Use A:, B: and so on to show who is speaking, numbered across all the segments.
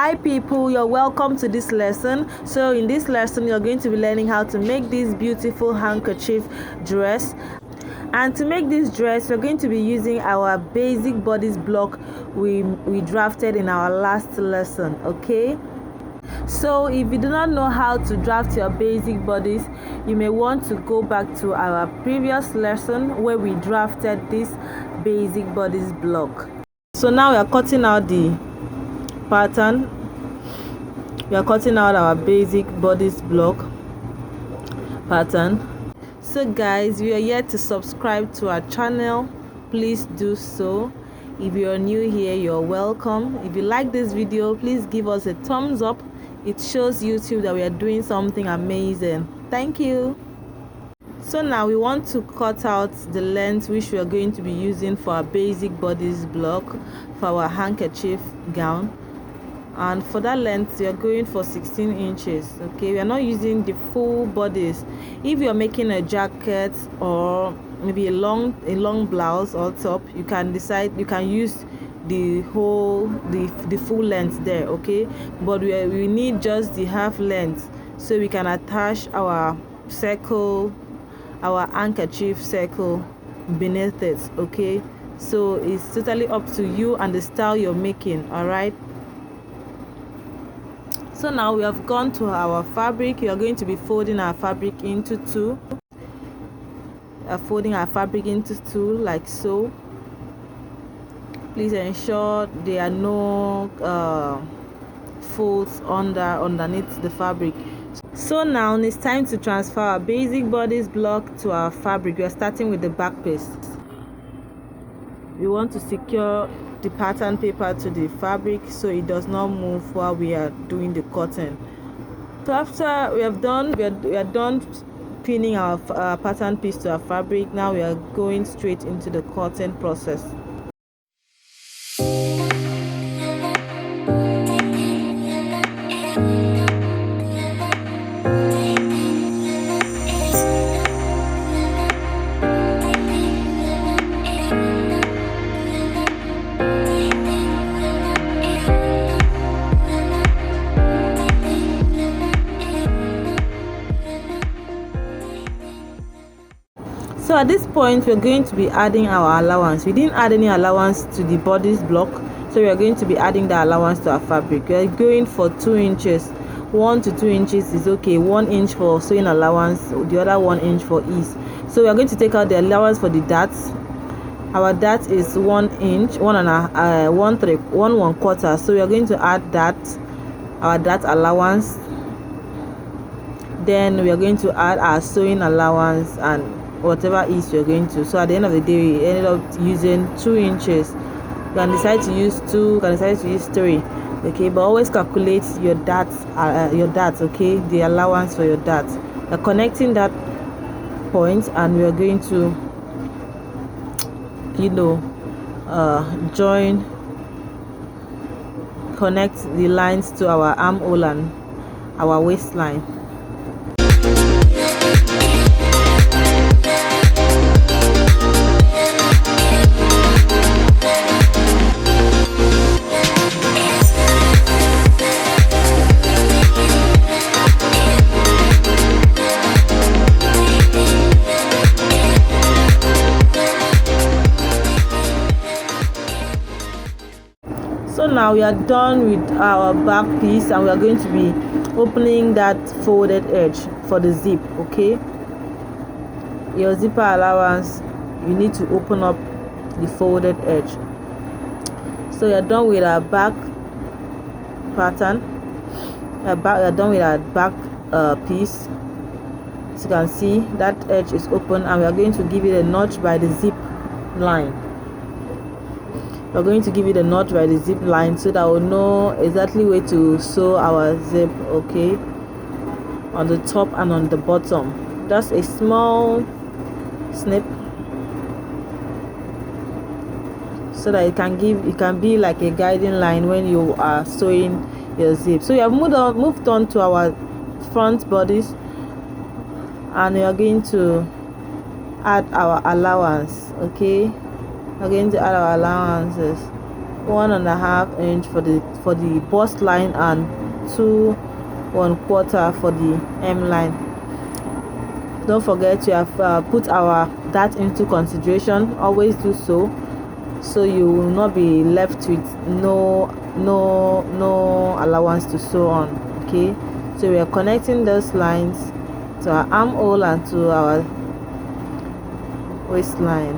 A: Hi people, you're welcome to this lesson. So in this lesson you're going to be learning how to make this beautiful handkerchief dress. And to make this dress we're going to be using our basic bodice block we drafted in our last lesson. Okay, so if you do not know how to draft your basic bodice, you may want to go back to our previous lesson where we drafted this basic bodice block. So now we are cutting out the pattern. We are cutting out our basic bodice block pattern. So guys, if you are yet to subscribe to our channel, please do so. If you are new here, you're welcome. If you like this video, please give us a thumbs up. It shows YouTube that we are doing something amazing. Thank you. So now we want to cut out the length which we are going to be using for our basic bodice block for our handkerchief gown. And for that length we are going for 16 inches. Okay, we are not using the full bodice. If you're making a jacket or maybe a long blouse or top, you can decide, you can use the whole the full length there. Okay, but we need just the half length so we can attach our circle, our handkerchief circle beneath it. Okay, so it's totally up to you and the style you're making. All right, so now we have gone to our fabric. We are going to be folding our fabric into two. Folding our fabric into two like so. Please ensure there are no folds underneath the fabric. So now it's time to transfer our basic bodice block to our fabric. We are starting with the back piece. We want to secure the pattern paper to the fabric so it does not move while we are doing the cutting. So after we are done pinning our pattern piece to our fabric, now we are going straight into the cutting process. So at this point we're going to be adding our allowance. We didn't add any allowance to the bodice block, so we are going to be adding the allowance to our fabric. We are going for 2 inches. 1 to 2 inches is okay. 1 inch for sewing allowance, the other 1 inch for ease. So we are going to take out the allowance for the darts. Our dart is 1 inch, 1 1/4. So we are going to add that, our dart allowance. Then we are going to add our sewing allowance and whatever is you're going to. So at the end of the day we ended up using 2 inches. You can decide to use 2, you can decide to use 3. Okay, but always calculate your darts, okay, the allowance for your darts. You're connecting that point and we are going to connect the lines to our armhole and our waistline. So now we are done with our back piece and we are going to be opening that folded edge for the zip. Okay, your zipper allowance, you need to open up the folded edge. So you're done with our back pattern. You're done with our back piece. As you can see, that edge is open and we are going to give it a notch by the zip line. We're going to give it a notch by the zip line so that we'll know exactly where to sew our zip. Okay, on the top and on the bottom, just a small snip so that it can be like a guiding line when you are sewing your zip. So we have moved on to our front bodice and we are going to add our allowance. Okay, we're going to add our allowances. 1.5 inch for the bust line and 2 1/4 for the hem line. Don't forget to have put that into consideration. Always do so you will not be left with no allowance to sew on. Okay, so we are connecting those lines to our armhole and to our waistline,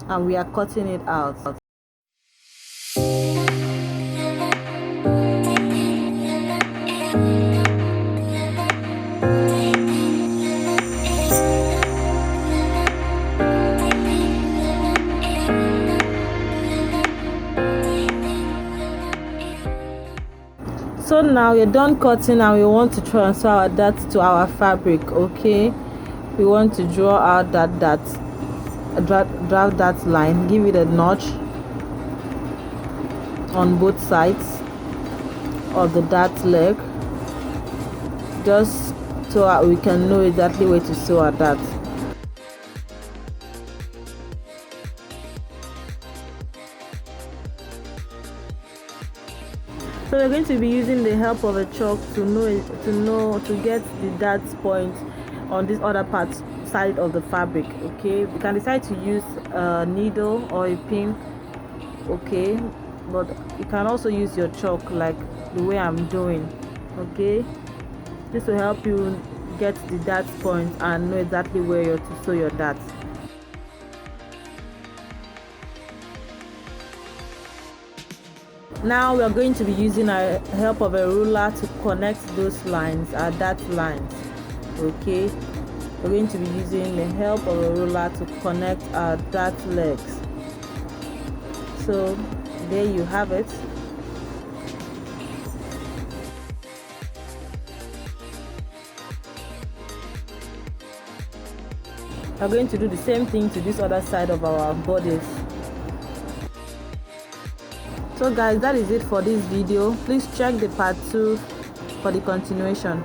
A: and we are cutting it out. So now we're done cutting and we want to transfer that to our fabric. Okay, we want to draw out draw that line, give it a notch on both sides of the dart leg, just so we can know exactly where to sew our dart. So we're going to be using the help of a chalk to get the dart point on this other side of the fabric. Okay, you can decide to use a needle or a pin. Okay, but you can also use your chalk like the way I'm doing. Okay, this will help you get the dart point and know exactly where you're to sew your dart. Now we are going to be using our help of a ruler to connect those lines, our dart lines. Okay, we're going to be using the help of a ruler to connect our dart legs. So there you have it. We're going to do the same thing to this other side of our bodice. So guys, that is it for this video. Please check the part 2 for the continuation.